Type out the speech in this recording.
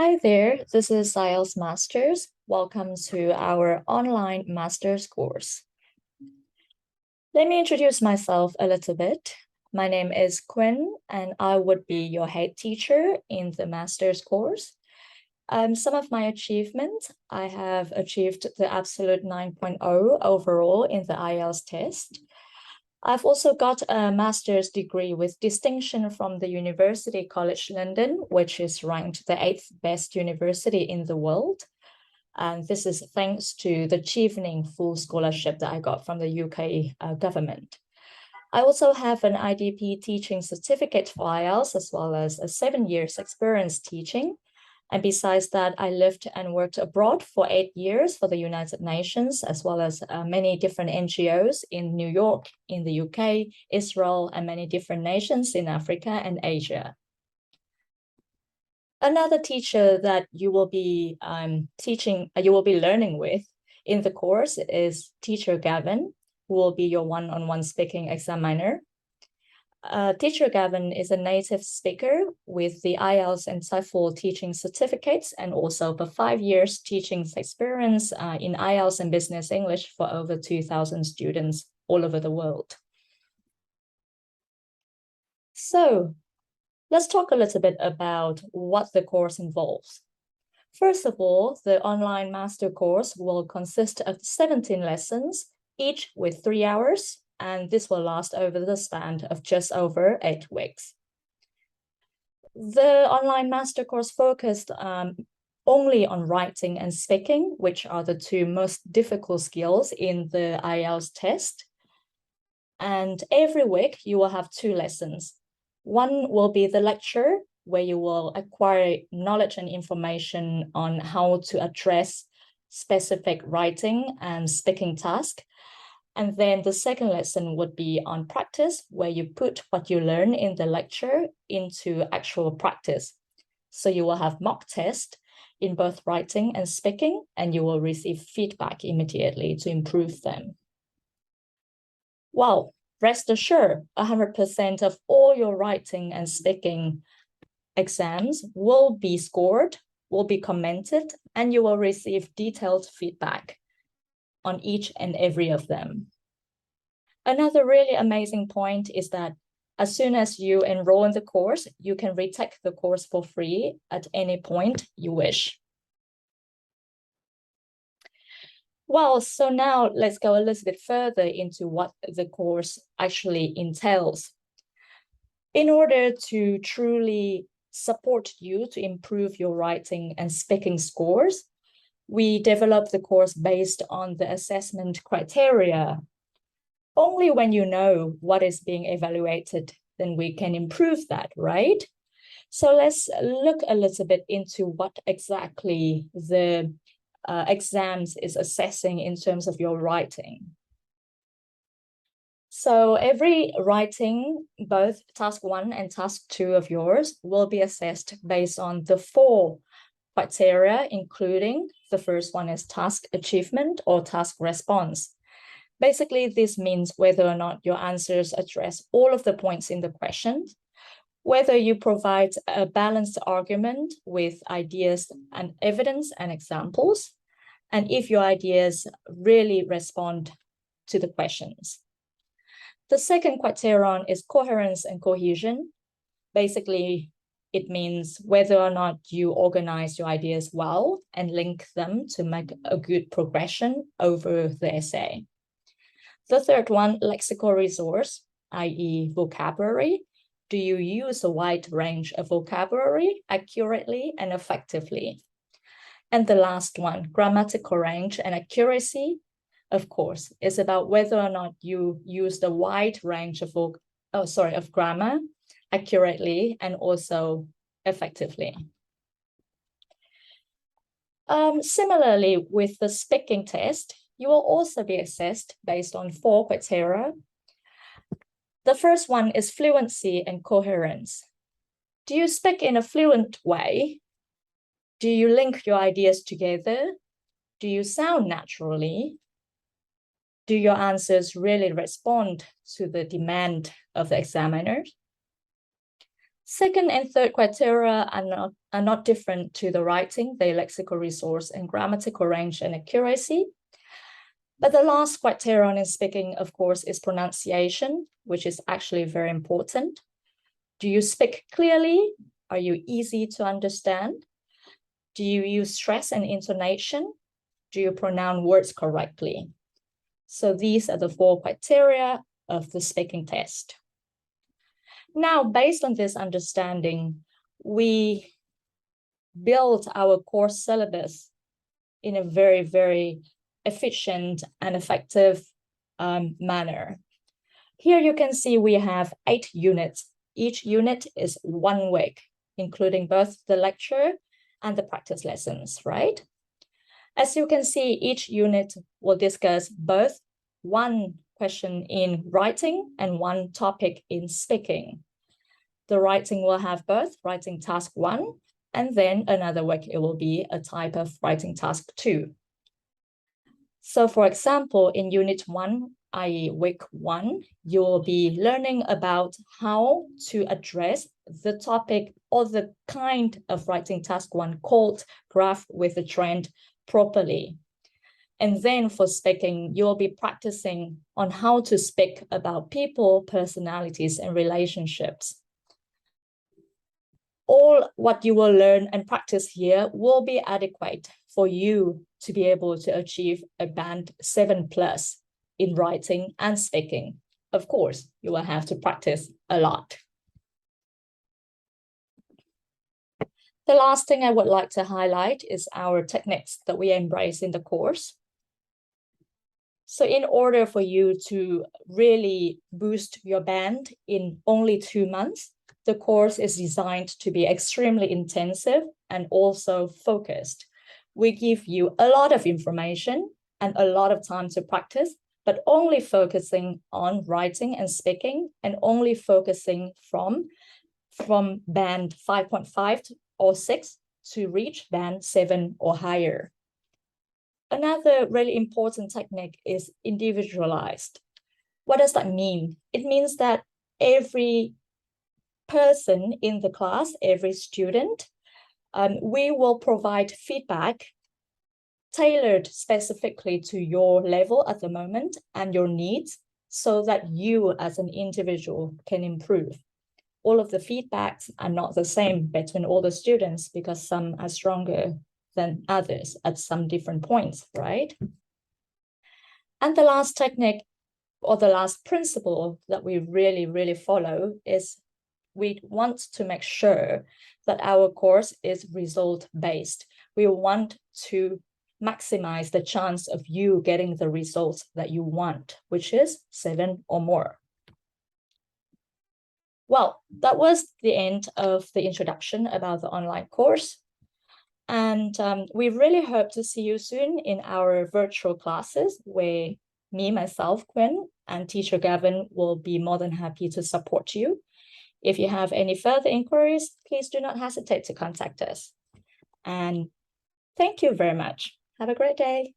Hi there, this is IELTS Masters. Welcome to our online master's course. Let me introduce myself a little bit. My name is Quynh, and I would be your head teacher in the master's course. Some of my achievements, I have achieved the absolute 9.0 overall in the IELTS test. I've also got a master's degree with distinction from the University College London, which is ranked the 8th best university in the world. And this is thanks to the Chevening full scholarship that I got from the UK government. I also have an IDP teaching certificate for IELTS, as well as a 7 years experience teaching. And besides that, I lived and worked abroad for 8 years for the United Nations, as well as many different NGOs in New York, in the UK, Israel, and many different nations in Africa and Asia. Another teacher that you will be learning with in the course is Teacher Gavin, who will be your one-on-one speaking examiner. Teacher Gavin is a native speaker with the IELTS and TOEFL teaching certificates and also for 5 years teaching experience in IELTS and Business English for over 2,000 students all over the world. So let's talk a little bit about what the course involves. First of all, the online master course will consist of 17 lessons, each with 3 hours, and this will last over the span of just over 8 weeks. The online master course focused only on writing and speaking, which are the two most difficult skills in the IELTS test. And every week you will have 2 lessons. One will be the lecture, where you will acquire knowledge and information on how to address specific writing and speaking tasks. And then the second lesson would be on practice, where you put what you learn in the lecture into actual practice. So you will have mock tests in both writing and speaking, and you will receive feedback immediately to improve them. Well, rest assured, 100% of all your writing and speaking exams will be scored, will be commented, and you will receive detailed feedback on each and every of them. Another really amazing point is that as soon as you enroll in the course, you can retake the course for free at any point you wish. Well, so now let's go a little bit further into what the course actually entails. In order to truly support you to improve your writing and speaking scores, we developed the course based on the assessment criteria. Only when you know what is being evaluated, then we can improve that, right? So let's look a little bit into what exactly the exams is assessing in terms of your writing. So every writing, both task 1 and task 2 of yours, will be assessed based on the 4 criteria, including the first one is task achievement or task response. Basically, this means whether or not your answers address all of the points in the question, whether you provide a balanced argument with ideas and evidence and examples, and if your ideas really respond to the questions. The second criterion is coherence and cohesion. Basically, it means whether or not you organize your ideas well and link them to make a good progression over the essay. The third one, lexical resource, i.e. vocabulary. Do you use a wide range of vocabulary accurately and effectively? And the last one, grammatical range and accuracy, of course, is about whether or not you use the wide range of grammar accurately and also effectively. Similarly, with the speaking test, you will also be assessed based on 4 criteria. The first one is fluency and coherence. Do you speak in a fluent way? Do you link your ideas together? Do you sound naturally? Do your answers really respond to the demand of the examiners? Second and third criteria are not different to the writing, the lexical resource and grammatical range and accuracy. But the last criterion in speaking, of course, is pronunciation, which is actually very important. Do you speak clearly? Are you easy to understand? Do you use stress and intonation? Do you pronounce words correctly? So these are the 4 criteria of the speaking test. Now, based on this understanding, we built our course syllabus in a very, very efficient and effective manner. Here you can see we have 8 units. Each unit is 1 week, including both the lecture and the practice lessons, right? As you can see, each unit will discuss both 1 question in writing and 1 topic in speaking. The writing will have both writing task 1, and then another week it will be a type of writing task 2. So for example, in unit 1, i.e. week 1, you will be learning about how to address the topic or the kind of writing task 1 called graph with a trend properly. And then for speaking, you'll be practicing on how to speak about people, personalities, and relationships. All what you will learn and practice here will be adequate for you to be able to achieve a band 7+ in writing and speaking. Of course, you will have to practice a lot. The last thing I would like to highlight is our techniques that we embrace in the course. So in order for you to really boost your band in only 2 months, the course is designed to be extremely intensive and also focused. We give you a lot of information and a lot of time to practice, but only focusing on writing and speaking, and only focusing from band 5.5 or 6 to reach band 7 or higher. Another really important technique is individualized. What does that mean? It means that every person in the class, every student, we will provide feedback tailored specifically to your level at the moment and your needs, so that you as an individual can improve. All of the feedbacks are not the same between all the students because some are stronger than others at some different points, right? And the last technique or the last principle that we really, really follow is we want to make sure that our course is result-based. We want to maximize the chance of you getting the results that you want, which is 7 or more. Well, that was the end of the introduction about the online course. And we really hope to see you soon in our virtual classes, where me, myself, Quynh, and teacher Gavin will be more than happy to support you. If you have any further inquiries, please do not hesitate to contact us. And thank you very much. Have a great day.